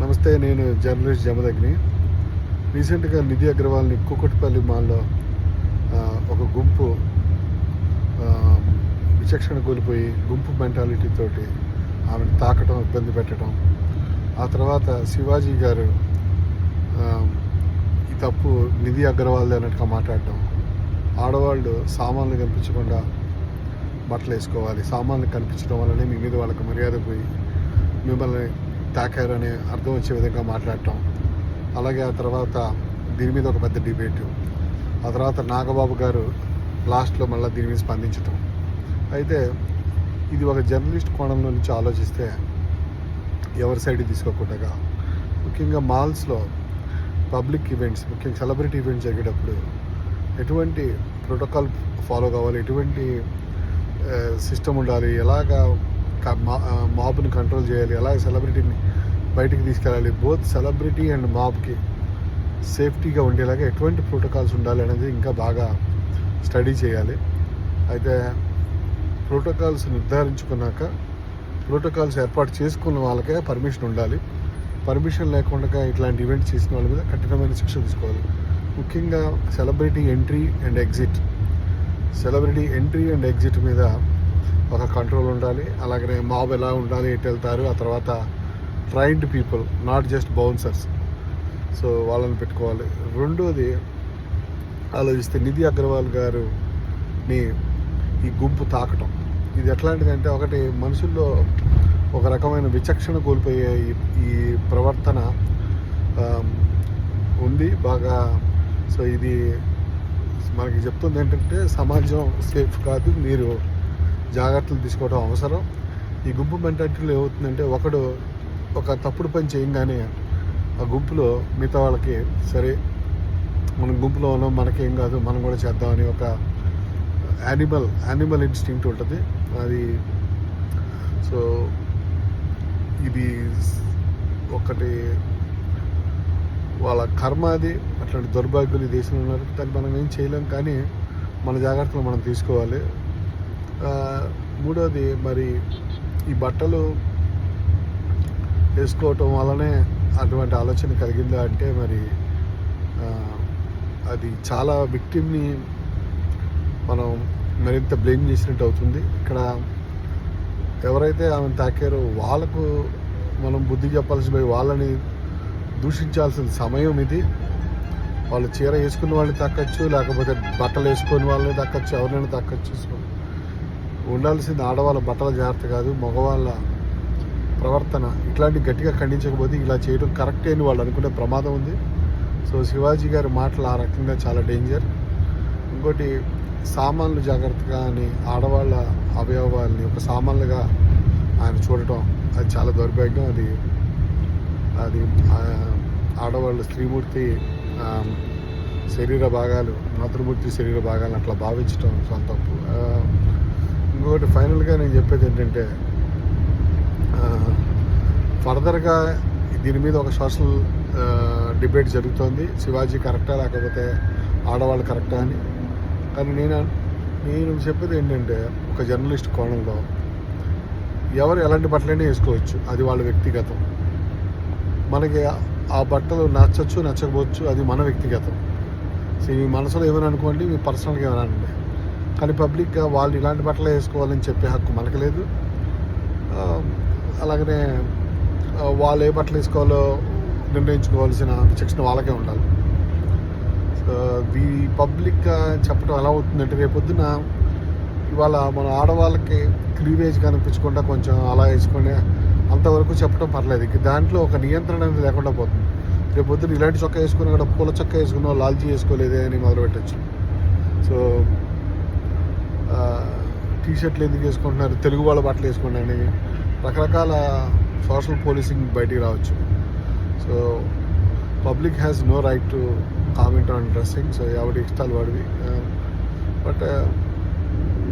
నమస్తే, నేను జర్నలిస్ట్ జమదగ్ని. రీసెంట్గా నిధి అగర్వాల్ని కూకట్పల్లి మాల్లో ఒక గుంపు విచక్షణ కోల్పోయి గుంపు మెంటాలిటీ తోటి ఆమెను తాకటం, ఇబ్బంది పెట్టడం. ఆ తర్వాత శివాజీ గారు ఈ తప్పు నిధి అగర్వాల్ది అన్నట్టుగా మాట్లాడటం. ఆడవాళ్ళు సామాన్లు కనిపించకుండా బట్టలు వేసుకోవాలి, సామాన్లు కనిపించడం వల్లనే మీ మీద వాళ్ళకి మర్యాద పోయి మిమ్మల్ని తాకారని అర్థం వచ్చే విధంగా మాట్లాడటం. అలాగే ఆ తర్వాత దీని మీద ఒక పెద్ద డిబేటు. ఆ తర్వాత నాగబాబు గారు లాస్ట్లో మళ్ళీ దీని మీద స్పందించటం. అయితే ఇది ఒక జర్నలిస్ట్ కోణంలో నుంచి ఆలోచిస్తే ఎవరి సైడ్ తీసుకోకుండా, ముఖ్యంగా మాల్స్లో పబ్లిక్ ఈవెంట్స్, ముఖ్యంగా సెలబ్రిటీ ఈవెంట్స్ జరిగేటప్పుడు ఎటువంటి ప్రోటోకాల్ ఫాలో కావాలి, ఎటువంటి సిస్టమ్ ఉండాలి, ఎలాగా మాబ్ని కంట్రోల్ చేయాలి, ఎలాగ సెలబ్రిటీని బయటికి తీసుకెళ్ళాలి, బోత్ సెలబ్రిటీ అండ్ మాబ్కి సేఫ్టీగా ఉండేలాగా ఎటువంటి ప్రోటోకాల్స్ ఉండాలి అనేది ఇంకా బాగా స్టడీ చేయాలి. అయితే ప్రోటోకాల్స్ నిర్ధారించుకున్నాక ప్రోటోకాల్స్ ఏర్పాటు చేసుకున్న వాళ్ళకే పర్మిషన్ ఉండాలి. పర్మిషన్ లేకుండా ఇట్లాంటి ఈవెంట్స్ చేసిన వాళ్ళ మీద కఠినమైన శిక్ష తీసుకోవాలి. ముఖ్యంగా సెలబ్రిటీ ఎంట్రీ అండ్ ఎగ్జిట్ మీద ఒక కంట్రోల్ ఉండాలి. అలాగనే మాబ్ ఎలా ఉండాలి, ఎటు వెళ్తారు, ఆ తర్వాత trained people, not just bouncers, so వాళ్ళని పెట్టుకోవాలి. రెండోది ఆలోచిస్తే నిధి అగర్వాల్ గారుని ఈ గుంపు తాకటం, ఇది ఎట్లాంటిదంటే, ఒకటి మనుషుల్లో ఒక రకమైన విచక్షణ కోల్పోయే ఈ ప్రవర్తన ఉంది బాగా. సో ఇది మనకి చెప్తుంది ఏంటంటే, సమాజం సేఫ్ కాదు, మీరు జాగ్రత్తలు తీసుకోవడం అవసరం. ఈ గుంపు మెంటాలిటీలో ఏమవుతుందంటే, ఒకడు ఒక తప్పుడు పని చేయగానే ఆ గుంపులో మిగతా వాళ్ళకి సరే మనం గుంపులో ఉన్నాం, మనకేం కాదు, మనం కూడా చేద్దామని ఒక యానిమల్ ఇన్స్టింక్ట్ ఉంటుంది అది. సో ఇది ఒకటి వాళ్ళ కర్మ, అది అట్లాంటి దౌర్భాగ్యులు ఈ దేశంలో ఉన్నారు. దాన్ని మనం ఏం చేయలేం, కానీ మన జాగ్రత్తలు మనం తీసుకోవాలి. మూడోది, మరి ఈ బట్టలు వేసుకోవటం వల్లనే అటువంటి ఆలోచన కలిగిందా అంటే, మరి అది చాలా విక్టిమ్ని మనం మరింత బ్లేమ్ చేసినట్టు అవుతుంది. ఇక్కడ ఎవరైతే ఆమెను తాకారో వాళ్ళకు మనం బుద్ధి చెప్పాల్సి పోయి వాళ్ళని దూషించాల్సిన సమయం ఇది. వాళ్ళు చీర వేసుకున్న వాళ్ళని తక్కచ్చు, లేకపోతే బట్టలు వేసుకొని వాళ్ళని తక్కచ్చు, ఎవరినైనా తక్కచ్చు. ఉండాల్సింది ఆడవాళ్ళ బట్టల జాగ్రత్త కాదు, మగవాళ్ళ ప్రవర్తన. ఇట్లాంటి గట్టిగా ఖండించకపోతే ఇలా చేయడం కరెక్టే అని వాళ్ళు అనుకునే ప్రమాదం ఉంది. సో శివాజీ గారి మాటలు ఆ రకంగా చాలా డేంజర్. ఇంకోటి, సామాన్లు జాగ్రత్తగా అని ఆడవాళ్ళ అవయవాల్ని ఒక సామాన్లుగా ఆయన చూడటం, అది చాలా దౌర్భాగ్యం. అది ఆడవాళ్ళు స్త్రీమూర్తి శరీర భాగాలు, మాతృమూర్తి శరీర భాగాలను అట్లా భావించడం చాలా తప్పు. ఇంకొకటి ఫైనల్గా నేను చెప్పేది ఏంటంటే, ఫర్దర్గా దీని మీద ఒక సోషల్ డిబేట్ జరుగుతోంది. శివాజీ కరెక్టా లేకపోతే ఆడవాళ్ళు కరెక్టా అని. కానీ నేను చెప్పేది ఏంటంటే, ఒక జర్నలిస్ట్ కోణంలో ఎవరు ఎలాంటి బట్టలైనా వేసుకోవచ్చు, అది వాళ్ళ వ్యక్తిగతం. మనకి ఆ బట్టలు నచ్చచ్చు, నచ్చకపోవచ్చు, అది మన వ్యక్తిగతం. సో మీ మనసులో ఏమైనా అనుకోండి, మీ పర్సనల్గా ఏమైనా అనుకోండి, కానీ పబ్లిక్గా వాళ్ళు ఇలాంటి బట్టలు వేసుకోవాలని చెప్పే హక్కు మనకు లేదు. అలాగనే వాళ్ళు ఏ బట్టలు వేసుకోవాలో నిర్ణయించుకోవాల్సిన విచక్షణ వాళ్ళకే ఉండాలి. సో ఈ పబ్లిక్గా చెప్పడం ఎలా అవుతుందంటే, రేపొద్దున ఇవాళ మన ఆడవాళ్ళకి క్లీవేజ్ కనిపించకుండా కొంచెం అలా వేసుకొని అంతవరకు చెప్పడం పర్లేదు. దాంట్లో ఒక నియంత్రణ అనేది లేకుండా పోతుంది. రేపొద్దున ఇలాంటి చొక్కా వేసుకుని కూడా పూల చొక్కా వేసుకున్నావు, లాల్చీ వేసుకోలేదే అని మొదలుపెట్టచ్చు. సో టీషర్ట్లు ఎందుకు వేసుకుంటున్నారు, తెలుగు వాళ్ళ బట్టలు వేసుకోండి అని రకరకాల సోషల్ పోలీసింగ్ బయటికి రావచ్చు. So public has no right to comment on dressing. So ఎవరి ఇష్టాలు వాడివి. బట్